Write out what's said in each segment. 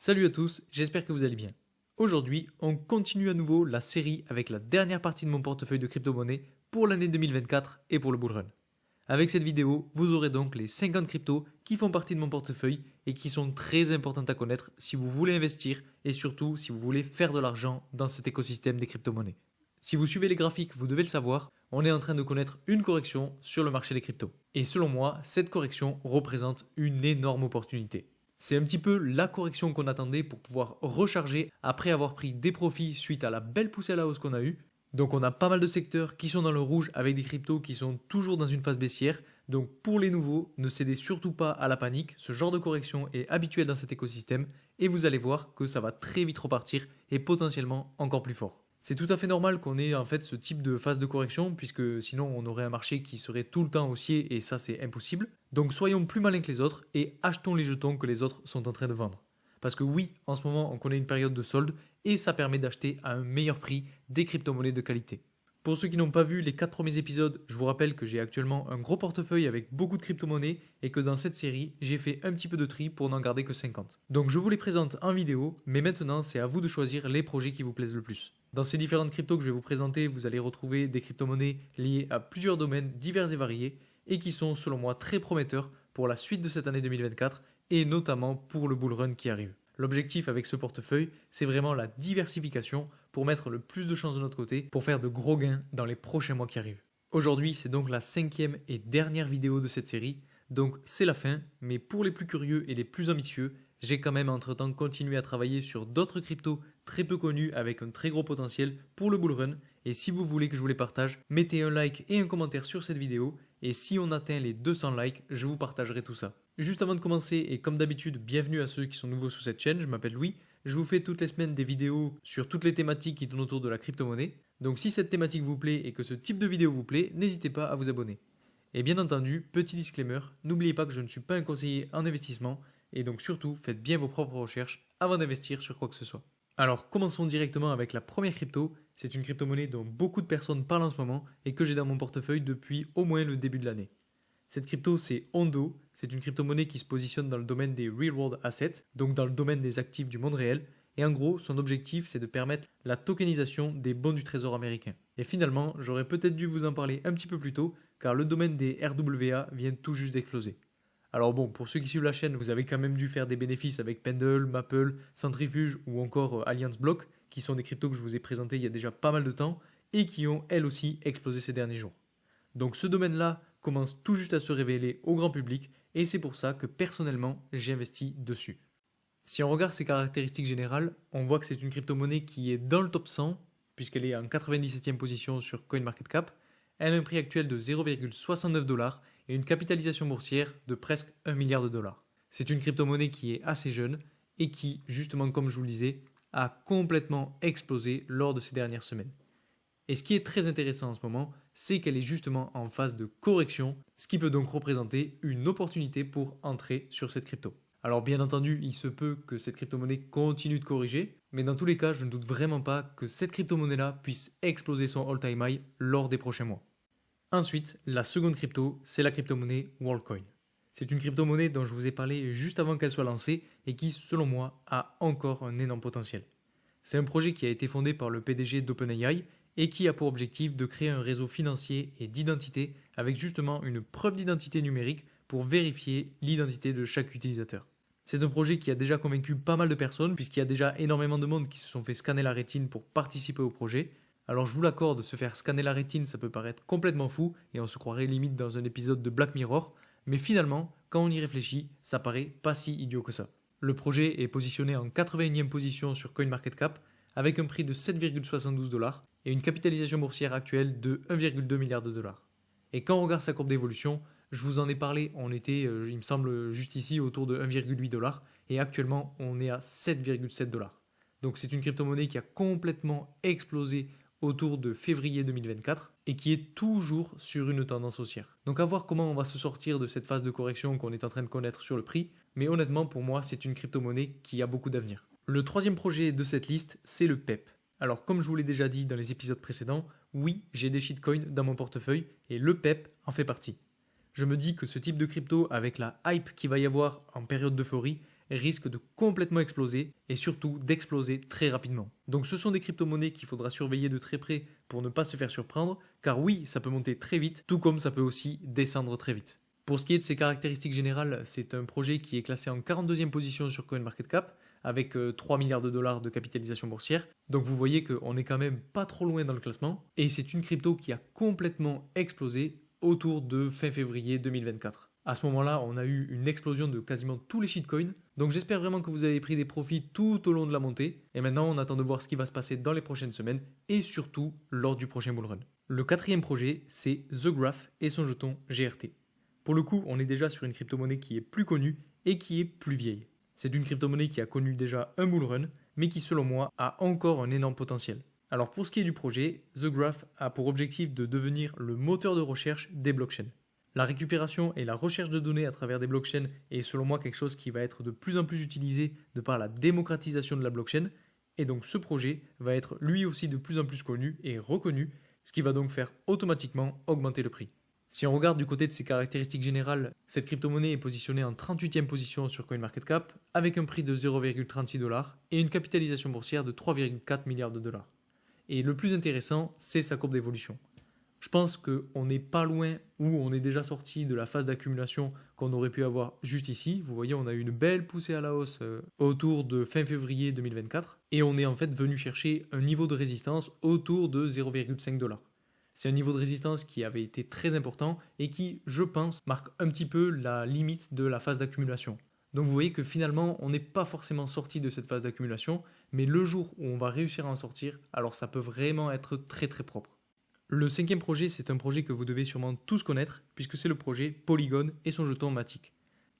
Salut à tous, j'espère que vous allez bien. Aujourd'hui, on continue à nouveau la série avec la dernière partie de mon portefeuille de crypto-monnaies pour l'année 2024 et pour le bull run. Avec cette vidéo, vous aurez donc les 50 cryptos qui font partie de mon portefeuille et qui sont très importantes à connaître si vous voulez investir et surtout si vous voulez faire de l'argent dans cet écosystème des crypto-monnaies. Si vous suivez les graphiques, vous devez le savoir, on est en train de connaître une correction sur le marché des cryptos. Et selon moi, cette correction représente une énorme opportunité. C'est un petit peu la correction qu'on attendait pour pouvoir recharger après avoir pris des profits suite à la belle poussée à la hausse qu'on a eue. Donc on a pas mal de secteurs qui sont dans le rouge avec des cryptos qui sont toujours dans une phase baissière. Donc pour les nouveaux, ne cédez surtout pas à la panique. Ce genre de correction est habituel dans cet écosystème et vous allez voir que ça va très vite repartir et potentiellement encore plus fort. C'est tout à fait normal qu'on ait en fait ce type de phase de correction puisque sinon on aurait un marché qui serait tout le temps haussier et ça c'est impossible. Donc soyons plus malins que les autres et achetons les jetons que les autres sont en train de vendre. Parce que oui, en ce moment on connaît une période de solde et ça permet d'acheter à un meilleur prix des crypto-monnaies de qualité. Pour ceux qui n'ont pas vu les 4 premiers épisodes, je vous rappelle que j'ai actuellement un gros portefeuille avec beaucoup de crypto-monnaies et que dans cette série, j'ai fait un petit peu de tri pour n'en garder que 50. Donc je vous les présente en vidéo, mais maintenant c'est à vous de choisir les projets qui vous plaisent le plus. Dans ces différentes cryptos que je vais vous présenter, vous allez retrouver des crypto-monnaies liées à plusieurs domaines divers et variés et qui sont selon moi très prometteurs pour la suite de cette année 2024 et notamment pour le bull run qui arrive. L'objectif avec ce portefeuille, c'est vraiment la diversification pour mettre le plus de chances de notre côté pour faire de gros gains dans les prochains mois qui arrivent. Aujourd'hui, c'est donc la 5e et dernière vidéo de cette série, donc c'est la fin, mais pour les plus curieux et les plus ambitieux, j'ai quand même entre-temps continué à travailler sur d'autres cryptos très peu connus avec un très gros potentiel pour le bull run. Et si vous voulez que je vous les partage, mettez un like et un commentaire sur cette vidéo. Et si on atteint les 200 likes, je vous partagerai tout ça. Juste avant de commencer, et comme d'habitude, bienvenue à ceux qui sont nouveaux sur cette chaîne, je m'appelle Louis. Je vous fais toutes les semaines des vidéos sur toutes les thématiques qui tournent autour de la crypto-monnaie. Donc si cette thématique vous plaît et que ce type de vidéo vous plaît, n'hésitez pas à vous abonner. Et bien entendu, petit disclaimer, n'oubliez pas que je ne suis pas un conseiller en investissement. Et donc surtout, faites bien vos propres recherches avant d'investir sur quoi que ce soit. Alors commençons directement avec la première crypto. C'est une crypto-monnaie dont beaucoup de personnes parlent en ce moment et que j'ai dans mon portefeuille depuis au moins le début de l'année. Cette crypto, c'est Ondo. C'est une crypto-monnaie qui se positionne dans le domaine des real world assets, donc dans le domaine des actifs du monde réel. Et en gros, son objectif, c'est de permettre la tokenisation des bons du trésor américain. Et finalement, j'aurais peut-être dû vous en parler un petit peu plus tôt, car le domaine des RWA vient tout juste d'exploser. Alors bon, pour ceux qui suivent la chaîne, vous avez quand même dû faire des bénéfices avec Pendle, Maple, Centrifuge ou encore Alliance Block, qui sont des cryptos que je vous ai présentés il y a déjà pas mal de temps et qui ont elles aussi explosé ces derniers jours. Donc ce domaine-là commence tout juste à se révéler au grand public et c'est pour ça que personnellement j'ai investi dessus. Si on regarde ses caractéristiques générales, on voit que c'est une crypto-monnaie qui est dans le top 100 puisqu'elle est en 97e position sur CoinMarketCap. Elle a un prix actuel de 0,69$ et une capitalisation boursière de presque 1 milliard de dollars. C'est une crypto-monnaie qui est assez jeune et qui, justement comme je vous le disais, a complètement explosé lors de ces dernières semaines. Et ce qui est très intéressant en ce moment, c'est qu'elle est justement en phase de correction, ce qui peut donc représenter une opportunité pour entrer sur cette crypto. Alors bien entendu, il se peut que cette crypto-monnaie continue de corriger, mais dans tous les cas, je ne doute vraiment pas que cette crypto-monnaie-là puisse exploser son all-time high lors des prochains mois. Ensuite, la seconde crypto, c'est la crypto-monnaie Worldcoin. C'est une crypto-monnaie dont je vous ai parlé juste avant qu'elle soit lancée et qui, selon moi, a encore un énorme potentiel. C'est un projet qui a été fondé par le PDG d'OpenAI et qui a pour objectif de créer un réseau financier et d'identité avec justement une preuve d'identité numérique pour vérifier l'identité de chaque utilisateur. C'est un projet qui a déjà convaincu pas mal de personnes puisqu'il y a déjà énormément de monde qui se sont fait scanner la rétine pour participer au projet. Alors je vous l'accorde, se faire scanner la rétine, ça peut paraître complètement fou et on se croirait limite dans un épisode de Black Mirror, mais finalement, quand on y réfléchit, ça paraît pas si idiot que ça. Le projet est positionné en 81e position sur CoinMarketCap avec un prix de 7,72$ et une capitalisation boursière actuelle de 1,2 milliard de dollars. Et quand on regarde sa courbe d'évolution, je vous en ai parlé, on était, il me semble, juste ici autour de 1,8$ et actuellement on est à 7,7$. Donc c'est une crypto-monnaie qui a complètement explosé autour de février 2024 et qui est toujours sur une tendance haussière. Donc à voir comment on va se sortir de cette phase de correction qu'on est en train de connaître sur le prix, mais honnêtement pour moi c'est une crypto-monnaie qui a beaucoup d'avenir. Le troisième projet de cette liste, c'est le PEP. Alors comme je vous l'ai déjà dit dans les épisodes précédents, oui j'ai des shitcoins dans mon portefeuille et le PEP en fait partie. Je me dis que ce type de crypto avec la hype qu'il va y avoir en période d'euphorie, risque de complètement exploser et surtout d'exploser très rapidement. Donc ce sont des crypto-monnaies qu'il faudra surveiller de très près pour ne pas se faire surprendre, car oui, ça peut monter très vite, tout comme ça peut aussi descendre très vite. Pour ce qui est de ses caractéristiques générales, c'est un projet qui est classé en 42e position sur CoinMarketCap, avec 3 milliards de dollars de capitalisation boursière. Donc vous voyez qu'on est quand même pas trop loin dans le classement. Et c'est une crypto qui a complètement explosé autour de fin février 2024. À ce moment-là, on a eu une explosion de quasiment tous les shitcoins. Donc j'espère vraiment que vous avez pris des profits tout au long de la montée. Et maintenant, on attend de voir ce qui va se passer dans les prochaines semaines et surtout lors du prochain bullrun. Le quatrième projet, c'est The Graph et son jeton GRT. Pour le coup, on est déjà sur une crypto-monnaie qui est plus connue et qui est plus vieille. C'est une crypto-monnaie qui a connu déjà un bullrun, mais qui selon moi a encore un énorme potentiel. Alors pour ce qui est du projet, The Graph a pour objectif de devenir le moteur de recherche des blockchains. La récupération et la recherche de données à travers des blockchains est selon moi quelque chose qui va être de plus en plus utilisé de par la démocratisation de la blockchain, et donc ce projet va être lui aussi de plus en plus connu et reconnu, ce qui va donc faire automatiquement augmenter le prix. Si on regarde du côté de ses caractéristiques générales, cette crypto-monnaie est positionnée en 38e position sur CoinMarketCap avec un prix de 0,36 dollars et une capitalisation boursière de 3,4 milliards de dollars. Et le plus intéressant, c'est sa courbe d'évolution. Je pense qu'on n'est pas loin ou on est déjà sorti de la phase d'accumulation qu'on aurait pu avoir juste ici. Vous voyez, on a eu une belle poussée à la hausse autour de fin février 2024 et on est en fait venu chercher un niveau de résistance autour de 0,5 dollars. C'est un niveau de résistance qui avait été très important et qui, je pense, marque un petit peu la limite de la phase d'accumulation. Donc vous voyez que finalement, on n'est pas forcément sorti de cette phase d'accumulation, mais le jour où on va réussir à en sortir, alors ça peut vraiment être très très propre. Le cinquième projet, c'est un projet que vous devez sûrement tous connaître, puisque c'est le projet Polygon et son jeton Matic.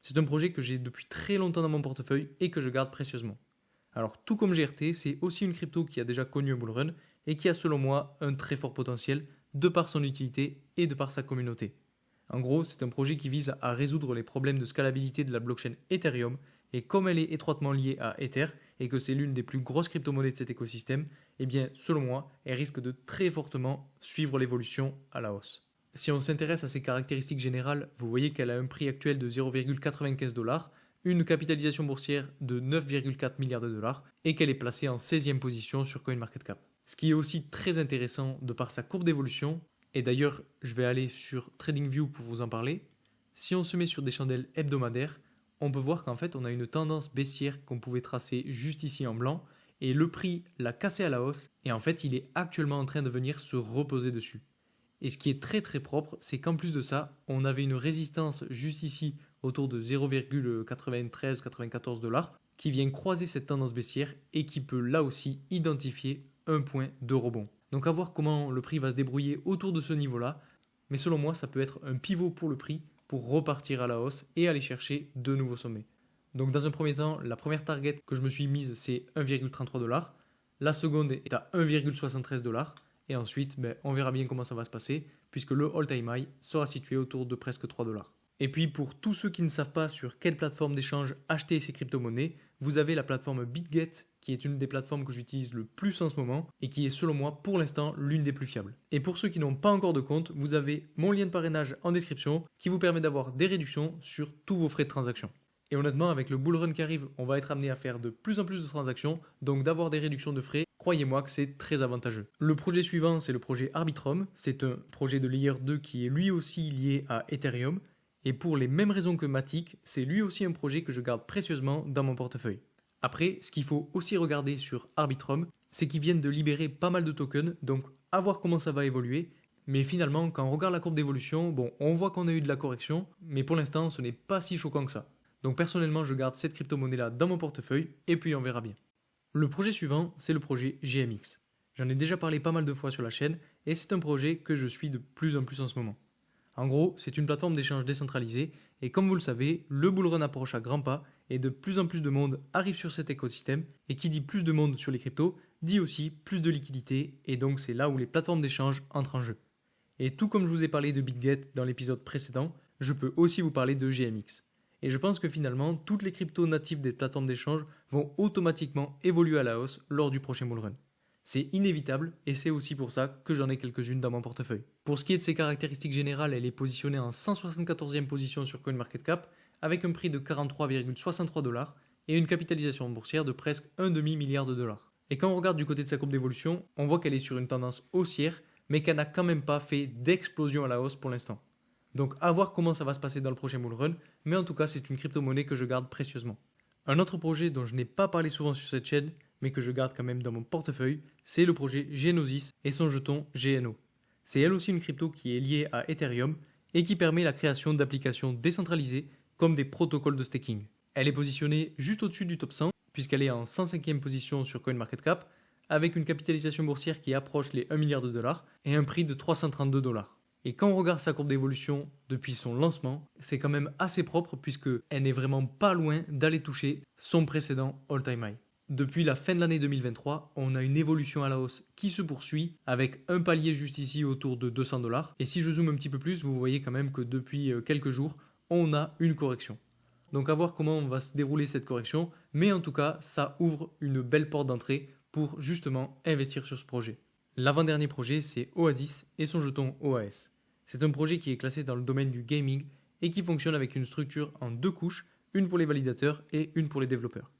C'est un projet que j'ai depuis très longtemps dans mon portefeuille et que je garde précieusement. Alors tout comme GRT, c'est aussi une crypto qui a déjà connu un bullrun et qui a selon moi un très fort potentiel de par son utilité et de par sa communauté. En gros, c'est un projet qui vise à résoudre les problèmes de scalabilité de la blockchain Ethereum, et comme elle est étroitement liée à Ether et que c'est l'une des plus grosses crypto-monnaies de cet écosystème, eh bien, selon moi, elle risque de très fortement suivre l'évolution à la hausse. Si on s'intéresse à ses caractéristiques générales, vous voyez qu'elle a un prix actuel de 0,95 dollars, une capitalisation boursière de 9,4 milliards de dollars et qu'elle est placée en 16e position sur CoinMarketCap. Ce qui est aussi très intéressant de par sa courbe d'évolution, et d'ailleurs je vais aller sur TradingView pour vous en parler, si on se met sur des chandelles hebdomadaires, on peut voir qu'en fait on a une tendance baissière qu'on pouvait tracer juste ici en blanc, et le prix l'a cassé à la hausse, et en fait il est actuellement en train de venir se reposer dessus. Et ce qui est très très propre, c'est qu'en plus de ça, on avait une résistance juste ici autour de 0,93-94 dollars qui vient croiser cette tendance baissière et qui peut là aussi identifier un point de rebond. Donc à voir comment le prix va se débrouiller autour de ce niveau-là, mais selon moi ça peut être un pivot pour le prix pour repartir à la hausse et aller chercher de nouveaux sommets. Donc dans un premier temps, la première target que je me suis mise c'est 1,33 dollars, la seconde est à 1,73 dollars. Et ensuite, on verra bien comment ça va se passer, puisque le all-time high sera situé autour de presque 3 dollars. Et puis pour tous ceux qui ne savent pas sur quelle plateforme d'échange acheter ces crypto-monnaies, vous avez la plateforme BitGet, qui est une des plateformes que j'utilise le plus en ce moment, et qui est selon moi pour l'instant l'une des plus fiables. Et pour ceux qui n'ont pas encore de compte, vous avez mon lien de parrainage en description, qui vous permet d'avoir des réductions sur tous vos frais de transaction. Et honnêtement, avec le bullrun qui arrive, on va être amené à faire de plus en plus de transactions, donc d'avoir des réductions de frais, croyez-moi que c'est très avantageux. Le projet suivant, c'est le projet Arbitrum. C'est un projet de Layer 2 qui est lui aussi lié à Ethereum. Et pour les mêmes raisons que Matic, c'est lui aussi un projet que je garde précieusement dans mon portefeuille. Après, ce qu'il faut aussi regarder sur Arbitrum, c'est qu'ils viennent de libérer pas mal de tokens, donc à voir comment ça va évoluer. Mais finalement, quand on regarde la courbe d'évolution, on voit qu'on a eu de la correction, mais pour l'instant, ce n'est pas si choquant que ça. Donc personnellement, je garde cette crypto-monnaie-là dans mon portefeuille, et puis on verra bien. Le projet suivant, c'est le projet GMX. J'en ai déjà parlé pas mal de fois sur la chaîne, et c'est un projet que je suis de plus en plus en ce moment. En gros, c'est une plateforme d'échange décentralisée, et comme vous le savez, le bullrun approche à grands pas, et de plus en plus de monde arrive sur cet écosystème, et qui dit plus de monde sur les cryptos, dit aussi plus de liquidité, et donc c'est là où les plateformes d'échange entrent en jeu. Et tout comme je vous ai parlé de BitGet dans l'épisode précédent, je peux aussi vous parler de GMX. Et je pense que finalement, toutes les cryptos natives des plateformes d'échange vont automatiquement évoluer à la hausse lors du prochain bullrun. C'est inévitable et c'est aussi pour ça que j'en ai quelques-unes dans mon portefeuille. Pour ce qui est de ses caractéristiques générales, elle est positionnée en 174e position sur CoinMarketCap avec un prix de 43,63 dollars et une capitalisation boursière de presque un demi-milliard de dollars. Et quand on regarde du côté de sa courbe d'évolution, on voit qu'elle est sur une tendance haussière, mais qu'elle n'a quand même pas fait d'explosion à la hausse pour l'instant. Donc à voir comment ça va se passer dans le prochain bull run, mais en tout cas c'est une crypto-monnaie que je garde précieusement. Un autre projet dont je n'ai pas parlé souvent sur cette chaîne, mais que je garde quand même dans mon portefeuille, c'est le projet Genosis et son jeton GNO. C'est elle aussi une crypto qui est liée à Ethereum et qui permet la création d'applications décentralisées comme des protocoles de staking. Elle est positionnée juste au-dessus du top 100 puisqu'elle est en 105e position sur CoinMarketCap avec une capitalisation boursière qui approche les 1 milliard de dollars et un prix de 332 dollars. Et quand on regarde sa courbe d'évolution depuis son lancement, c'est quand même assez propre puisqu'elle n'est vraiment pas loin d'aller toucher son précédent all-time high. Depuis la fin de l'année 2023, on a une évolution à la hausse qui se poursuit avec un palier juste ici autour de 200 dollars. Et si je zoome un petit peu plus, vous voyez quand même que depuis quelques jours, on a une correction. Donc à voir comment va se dérouler cette correction, mais en tout cas, ça ouvre une belle porte d'entrée pour justement investir sur ce projet. L'avant-dernier projet, c'est Oasis et son jeton OAS. C'est un projet qui est classé dans le domaine du gaming et qui fonctionne avec une structure en 2 couches, une pour les validateurs et une pour les développeurs.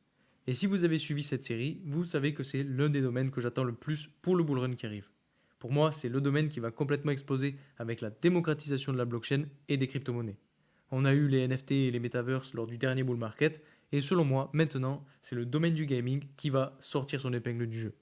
Et si vous avez suivi cette série, vous savez que c'est l'un des domaines que j'attends le plus pour le bull run qui arrive. Pour moi, c'est le domaine qui va complètement exploser avec la démocratisation de la blockchain et des crypto-monnaies. On a eu les NFT et les metaverse lors du dernier bull market, et selon moi, maintenant, c'est le domaine du gaming qui va sortir son épingle du jeu.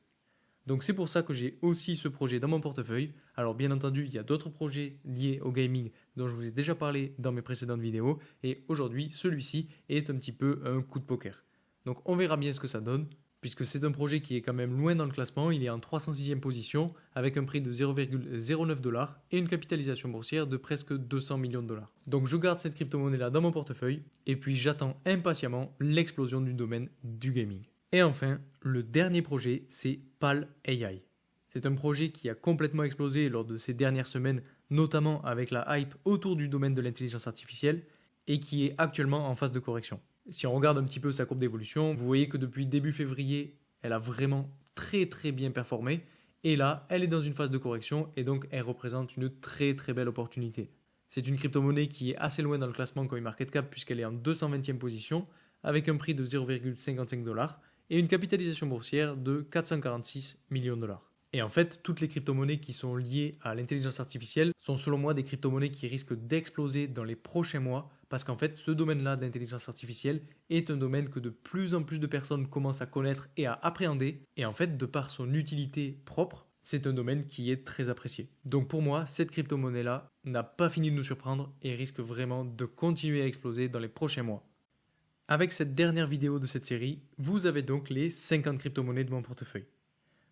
Donc c'est pour ça que j'ai aussi ce projet dans mon portefeuille. Alors bien entendu, il y a d'autres projets liés au gaming dont je vous ai déjà parlé dans mes précédentes vidéos, et aujourd'hui, celui-ci est un petit peu un coup de poker. Donc on verra bien ce que ça donne, puisque c'est un projet qui est quand même loin dans le classement, il est en 306e position, avec un prix de 0,09 dollars et une capitalisation boursière de presque 200 millions de dollars. Donc je garde cette crypto-monnaie-là dans mon portefeuille, et puis j'attends impatiemment l'explosion du domaine du gaming. Et enfin, le dernier projet, c'est PAL AI. C'est un projet qui a complètement explosé lors de ces dernières semaines, notamment avec la hype autour du domaine de l'intelligence artificielle, et qui est actuellement en phase de correction. Si on regarde un petit peu sa courbe d'évolution, vous voyez que depuis début février, elle a vraiment très bien performé. Et là, elle est dans une phase de correction et donc elle représente une très belle opportunité. C'est une crypto-monnaie qui est assez loin dans le classement CoinMarketCap puisqu'elle est en 220e position avec un prix de 0,55 dollars et une capitalisation boursière de 446 millions de dollars. Et en fait, toutes les crypto-monnaies qui sont liées à l'intelligence artificielle sont selon moi des crypto-monnaies qui risquent d'exploser dans les prochains mois parce qu'en fait, ce domaine-là de l'intelligence artificielle est un domaine que de plus en plus de personnes commencent à connaître et à appréhender. Et en fait, de par son utilité propre, c'est un domaine qui est très apprécié. Donc pour moi, cette crypto-monnaie-là n'a pas fini de nous surprendre et risque vraiment de continuer à exploser dans les prochains mois. Avec cette dernière vidéo de cette série, vous avez donc les 50 crypto-monnaies de mon portefeuille.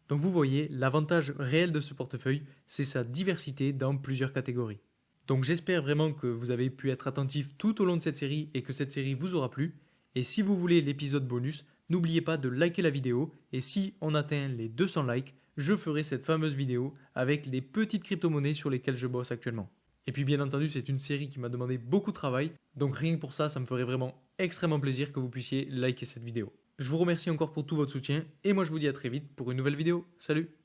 Donc vous voyez, l'avantage réel de ce portefeuille, c'est sa diversité dans plusieurs catégories. Donc j'espère vraiment que vous avez pu être attentif tout au long de cette série et que cette série vous aura plu. Et si vous voulez l'épisode bonus, n'oubliez pas de liker la vidéo et si on atteint les 200 likes, je ferai cette fameuse vidéo avec les petites crypto-monnaies sur lesquelles je bosse actuellement. Et puis bien entendu, c'est une série qui m'a demandé beaucoup de travail, donc rien que pour ça, ça me ferait vraiment extrêmement plaisir que vous puissiez liker cette vidéo. Je vous remercie encore pour tout votre soutien et moi je vous dis à très vite pour une nouvelle vidéo. Salut!